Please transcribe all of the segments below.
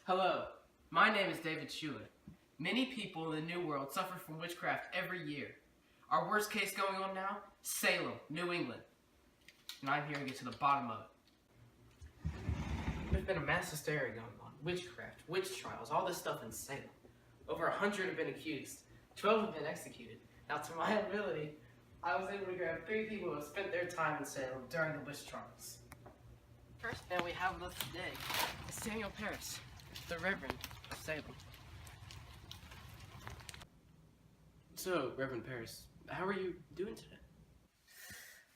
Hello, my name is David Schuler. Many people in the New World suffer from witchcraft every year. Our worst case going on now, Salem, New England. And I'm here to get to the bottom of it. There's been a mass hysteria going on. Witchcraft, witch trials, all this stuff in Salem. Over 100 have been accused. 12 have been executed. Now, to my ability, I was able to grab 3 people who have spent their time in Salem during the witch trials. First man we have with us today is Samuel Paris, the Reverend of Salem. So, Reverend Paris, how are you doing today?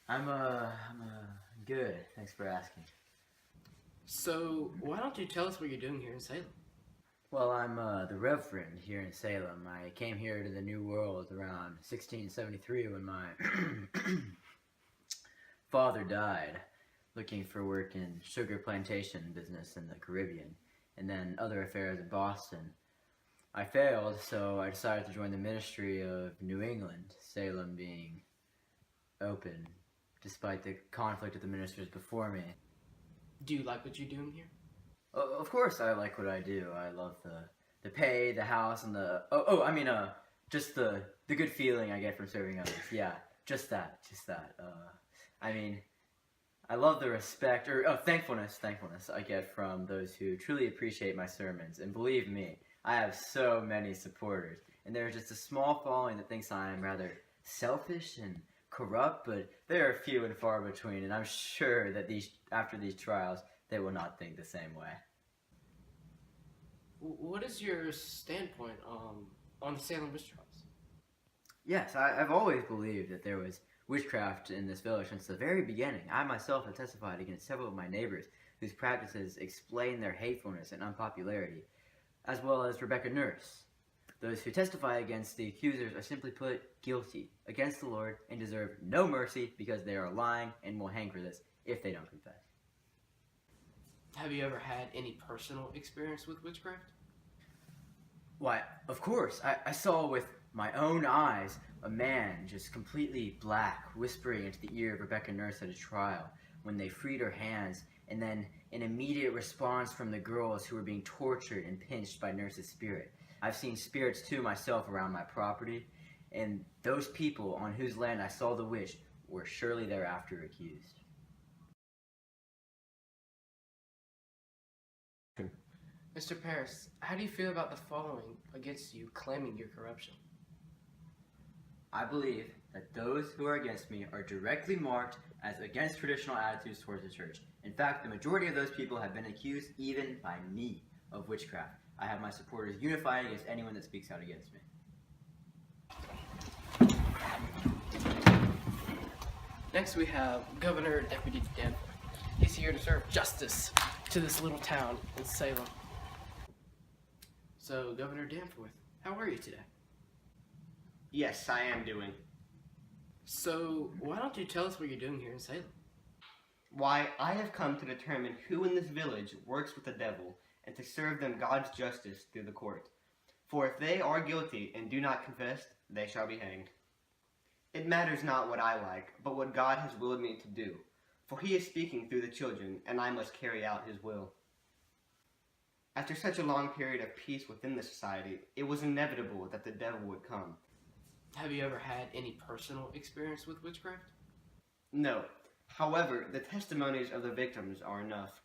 I'm good. Thanks for asking. So, why don't you tell us what you're doing here in Salem? Well, I'm the Reverend here in Salem. I came here to the New World around 1673 when my father died, looking for work in sugar plantation business in the Caribbean, and then other affairs in Boston. I failed, so I decided to join the ministry of New England, Salem being open, despite the conflict of the ministers before me. Do you like what you're doing here? Of course I like what I do. I love the pay, the house, and just the good feeling I get from serving others. Yeah, just that. I love the respect, thankfulness I get from those who truly appreciate my sermons. And believe me, I have so many supporters. And there's just a small following that thinks I am rather selfish and corrupt, but they are few and far between, and I'm sure that after these trials, they will not think the same way. What is your standpoint on the Salem witch trials? Yes, I've always believed that there was witchcraft in this village since the very beginning. I myself have testified against several of my neighbors whose practices explain their hatefulness and unpopularity, as well as Rebecca Nurse. Those who testify against the accusers are simply put guilty against the Lord and deserve no mercy because they are lying and will hang for this if they don't confess. Have you ever had any personal experience with witchcraft? Why, of course. I saw with my own eyes a man just completely black whispering into the ear of Rebecca Nurse at a trial when they freed her hands, and then an immediate response from the girls who were being tortured and pinched by Nurse's spirit. I've seen spirits too myself around my property, and those people on whose land I saw the witch were surely thereafter accused. Mr. Paris, how do you feel about the following against you claiming your corruption? I believe that those who are against me are directly marked as against traditional attitudes towards the church. In fact, the majority of those people have been accused, even by me, of witchcraft. I have my supporters unified against anyone that speaks out against me. Next we have Governor Deputy Danforth. He's here to serve justice to this little town in Salem. So, Governor Danforth, how are you today? Yes, I am doing. So, why don't you tell us what you're doing here in Salem? Why, I have come to determine who in this village works with the devil, and to serve them God's justice through the court. For if they are guilty and do not confess, they shall be hanged. It matters not what I like, but what God has willed me to do. For he is speaking through the children, and I must carry out his will. After such a long period of peace within the society, it was inevitable that the devil would come. Have you ever had any personal experience with witchcraft? No. However, the testimonies of the victims are enough.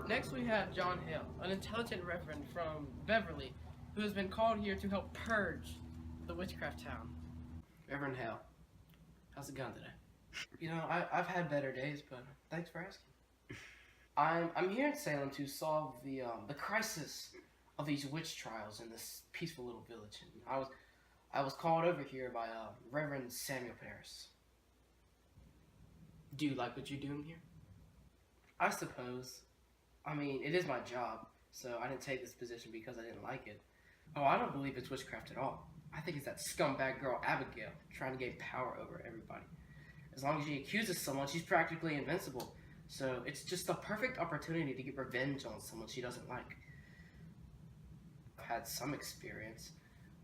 Next we have John Hale, an intelligent reverend from Beverly, who has been called here to help purge the witchcraft town. Reverend Hale, how's it going today? You know, I've had better days, but thanks for asking. I'm here in Salem to solve the crisis of these witch trials in this peaceful little village. And I was called over here by Reverend Samuel Paris. Do you like what you're doing here? I suppose. I mean, it is my job, so I didn't take this position because I didn't like it. Oh, I don't believe it's witchcraft at all. I think it's that scumbag girl Abigail trying to gain power over everybody. As long as she accuses someone, she's practically invincible. So it's just the perfect opportunity to get revenge on someone she doesn't like. I've had some experience.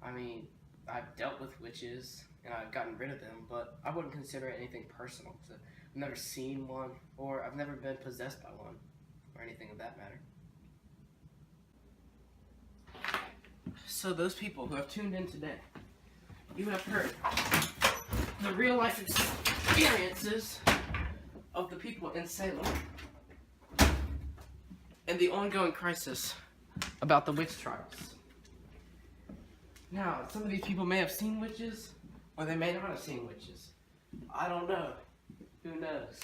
I mean, I've dealt with witches and I've gotten rid of them, but I wouldn't consider it anything personal. So I've never seen one, or I've never been possessed by one, or anything of that matter. So those people who have tuned in today, you have heard the real life experiences of the people in Salem and the ongoing crisis about the witch trials. Now, some of these people may have seen witches, or they may not have seen witches. I don't know. Who knows?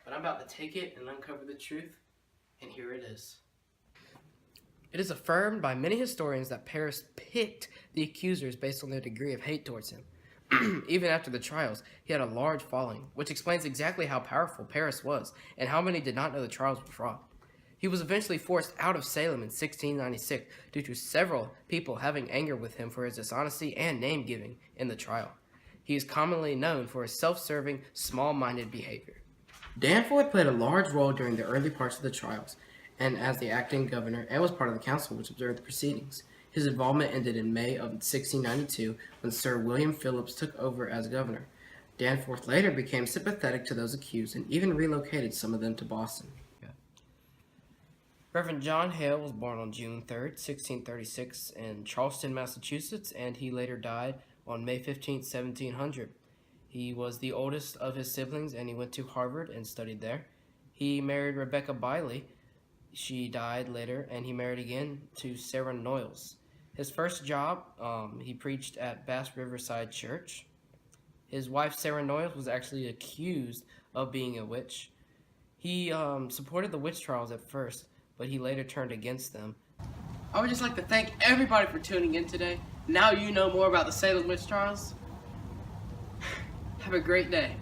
But I'm about to take it and uncover the truth, and here it is. It is affirmed by many historians that Paris picked the accusers based on their degree of hate towards him. Even after the trials, he had a large following, which explains exactly how powerful Paris was and how many did not know the trials were fraud. He was eventually forced out of Salem in 1696 due to several people having anger with him for his dishonesty and name-giving in the trial. He is commonly known for his self-serving, small-minded behavior. Danforth played a large role during the early parts of the trials, and as the acting governor, and was part of the council which observed the proceedings. His involvement ended in May of 1692 when Sir William Phillips took over as governor. Danforth later became sympathetic to those accused and even relocated some of them to Boston. Reverend John Hale was born on June 3rd, 1636 in Charleston, Massachusetts, and he later died on May 15th, 1700. He was the oldest of his siblings, and he went to Harvard and studied there. He married Rebecca Biley. She died later, and he married again to Sarah Noyles. His first job, he preached at Bass Riverside Church. His wife, Sarah Noyles, was actually accused of being a witch. He supported the witch trials at first, but he later turned against them. I would just like to thank everybody for tuning in today. Now you know more about the Salem witch trials. Have a great day.